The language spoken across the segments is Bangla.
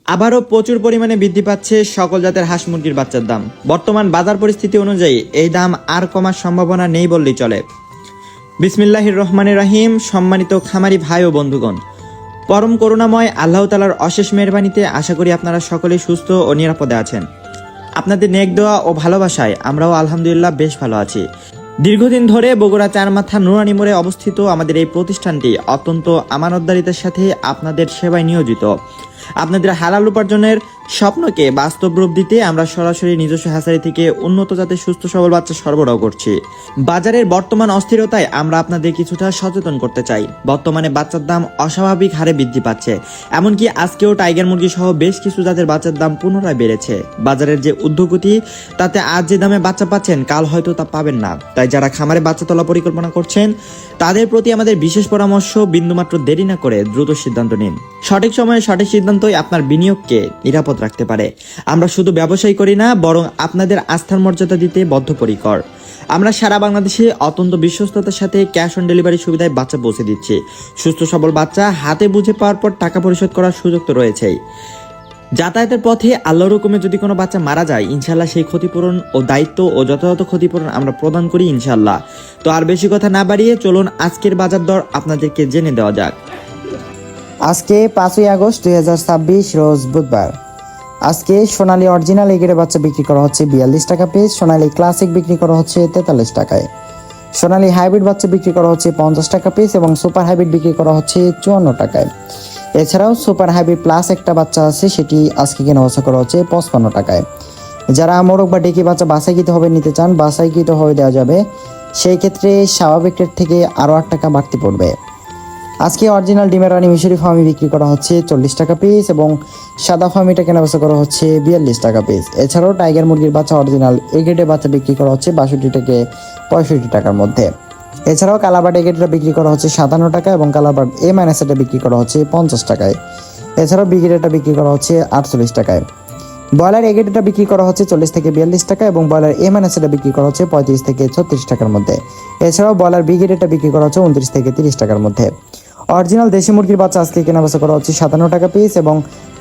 আবারও প্রচুর পরিমাণে বৃদ্ধি পাচ্ছে সকল জাতের হাঁস মুরগির বাচ্চার দাম। বর্তমান বাজার পরিস্থিতি অনুযায়ী এই দাম আর কমার সম্ভাবনা নেই বললেই চলে। বিসমিল্লাহির রহমানির রহিম। সম্মানিত খামারি ভাই ও বন্ধুগণ, পরম করুণাময় আল্লাহ তাআলার অশেষ মেহেরবানিতে আশা করি আপনারা সকলেই সুস্থ ও নিরাপদে আছেন। আপনাদের নেক দোয়া ও ভালোবাসায় আমরাও আলহামদুলিল্লাহ বেশ ভালো আছি। দীর্ঘদিন ধরে বগুড়া চারমাথা নুরানি মোড়ে অবস্থিত আমাদের এই প্রতিষ্ঠানটি অত্যন্ত আমানতদারিতার সাথে আপনাদের সেবায় নিয়োজিত। আপনাদের হালাল উপার্জনের স্বপ্নকে বাস্তব রূপ দিতে আমরা সরাসরি নিজস্ব হ্যাচারি থেকে উন্নত জাতের সুস্থ সবল বাচ্চা সরবরাহ করছি। বাজারের বর্তমান অস্থিরতায় আমরা আপনাদের কিছুটা সচেতন করতে চাই। বর্তমানে বাচ্চার দাম অস্বাভাবিক হারে বৃদ্ধি পাচ্ছে, এমনকি আজকেও টাইগার মুরগি সহ বেশ কিছু জাতের বাচ্চার দাম পুনরায় বেড়েছে। বাজারের যে ঊর্ধ্বগতি, তাতে আজ যে দামে বাচ্চা পাচ্ছেন কাল হয়তো তা পাবেন না। তাই যারা খামারে বাচ্চা তোলা পরিকল্পনা করছেন তাদের প্রতি আমাদের বিশেষ পরামর্শ, বিন্দুমাত্র দেরি না করে দ্রুত সিদ্ধান্ত নিন। সঠিক সময়ে সঠিক সিদ্ধান্তই আপনার বিনিয়োগকে নিরাপদ রাখতে পারে। আমরা শুধু ব্যবসায়ী করি না, বরং আপনাদের আস্থার মর্যাদা দিতে বদ্ধপরিকর। আমরা সারা বাংলাদেশে অত্যন্ত বিশ্বস্ততার সাথে ক্যাশ অন ডেলিভারি সুবিধায় বাচ্চা পৌঁছে দিচ্ছি। সুস্থ সবল বাচ্চা হাতে বুঝে পাওয়ার পর টাকা পরিশোধ করার সুযোগ তো রয়েছেই। যাতায়াতের পথে আল্লাহর হুকুমে যদি কোনো বাচ্চা মারা যায়, ইনশাল্লাহ সেই ক্ষতিপূরণ ও দায়িত্ব ও যথাযথ ক্ষতিপূরণ আমরা প্রদান করি ইনশাল্লাহ। তো আর বেশি কথা না বাড়িয়ে চলুন আজকের বাজার দর আপনাদেরকে জেনে দেওয়া যাক। আজকে 5ই আগস্ট 2026 রোজ বুধবার। আজকে সোনালী অরিজিনাল এগের বাচ্চা বিক্রি করা হচ্ছে 42 টাকা পিস, সোনালী ক্লাসিক বিক্রি করা হচ্ছে 43 টাকায়, সোনালী হাইব্রিড বাচ্চা বিক্রি করা হচ্ছে 50 টাকা পিস এবং সুপার হাইব্রিড বিক্রি করা হচ্ছে 54 টাকায়। এছাড়াও সুপার হাইব্রিড প্লাস একটা বাচ্চা আছে, সেটি আজকে কেনাবেচা করা হচ্ছে 55 টাকায়। যারা মোরগ বা ডেকি বাচ্চা বাছাইকৃতভাবে নিতে চান, বাছাইকৃতভাবে দেওয়া যাবে, সেই ক্ষেত্রে স্বাভাবিক রেট থেকে আরও 8 টাকা বাড়তি পড়বে। আজকে অরিজিনাল ডিমের রানী মিশরি ফার্মি বিক্রি করা হচ্ছে 40 টাকা পিস এবং সাদা ফার্মিটা কেনাবেচা করা হচ্ছে 42 টাকা পিস। এছাড়াও টাইগার মুরগির বাচ্চা অরিজিনাল এ গ্রেডের বাচ্চা বিক্রি করা হচ্ছে 62 থেকে 65 টাকার মধ্যে। এছাড়াও কালাবার্ড এ গ্রেডটা বিক্রি করা হচ্ছে 57 টাকা এবং কালাবার্ড এ মাইনাস এটা বিক্রি করা হচ্ছে 50 টাকায়। এছাড়াও বি গ্রেডটা বিক্রি করা হচ্ছে 48 টাকায়। ব্রয়লার এ গ্রেডটা বিক্রি করা হচ্ছে 40 থেকে 42 টাকা এবং ব্রয়লার এ মাইনাস এটা বিক্রি করা হচ্ছে 35 থেকে 36 টাকার মধ্যে। এছাড়াও ব্রয়লার বি গ্রেডটা বিক্রি করা হচ্ছে 29 থেকে 30 টাকার মধ্যে। অরিজিনাল দেশি মুরগির বাচ্চা আজকে কেনাবেচা করা হচ্ছে 57 টাকা পিস এবং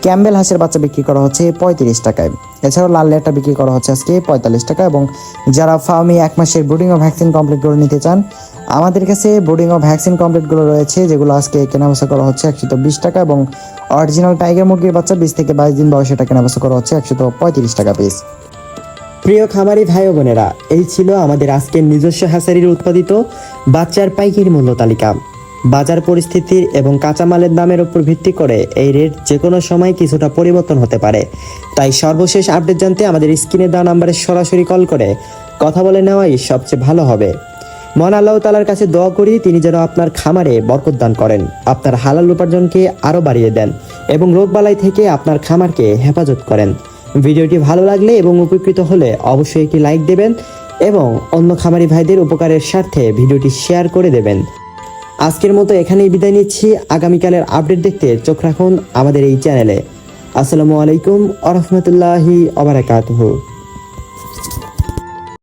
ক্যাম্বেল হাঁসের বাচ্চা বিক্রি করা হচ্ছে 35 টাকায়। এছাড়াও লাল লেয়ারটা বিক্রি করা হচ্ছে আজকে 45 টাকা এবং যারা ফার্মি 1 মাসের ব্রুডিং ও ভ্যাকসিন কমপ্লিটগুলো নিতে চান, আমাদের কাছে ব্রুডিং ও ভ্যাকসিন কমপ্লিটগুলো রয়েছে, যেগুলো আজকে কেনাবেচা করা হচ্ছে 120 টাকা এবং অরিজিনাল টাইগার মুরগির বাচ্চা 20 থেকে 22 দিন বয়সে এটা কেনাবেচা করা হচ্ছে 135 টাকা পিস। প্রিয় খামারি ভাই ও বোনেরা, এই ছিল আমাদের আজকের নিজস্ব হ্যাচারির উৎপাদিত বাচ্চার পাইকারি মূল্য তালিকা। বাজার পরিস্থিতির এবং কাঁচামালের দামের উপর ভিত্তি করে এই রেট যে কোনো সময় কিছুটা পরিবর্তন হতে পারে। তাই সর্বশেষ আপডেট জানতে আমাদের স্ক্রিনে দেওয়া নাম্বারে সরাসরি কল করে কথা বলে নেওয়াই সবচেয়ে ভালো হবে। মহান আল্লাহ তাআলার কাছে দোয়া করি তিনি যেন আপনার খামারে বরকত দান করেন, আপনার হালাল উপার্জনকে আরও বাড়িয়ে দেন এবং রোগবালাই থেকে আপনার খামারকে হেফাজত করেন। ভিডিওটি ভালো লাগলে এবং উপকৃত হলে অবশ্যই একটি লাইক দেবেন এবং অন্য খামারি ভাইদের উপকারের স্বার্থে ভিডিওটি শেয়ার করে দেবেন। আজকের মতো এখানেই বিদায় নিচ্ছি। আগামীকালের আপডেট দেখতে চোখ রাখুন আমাদের এই চ্যানেলে। আসসালামু আলাইকুম ওয়া রাহমাতুল্লাহি ওয়া বারাকাতুহু।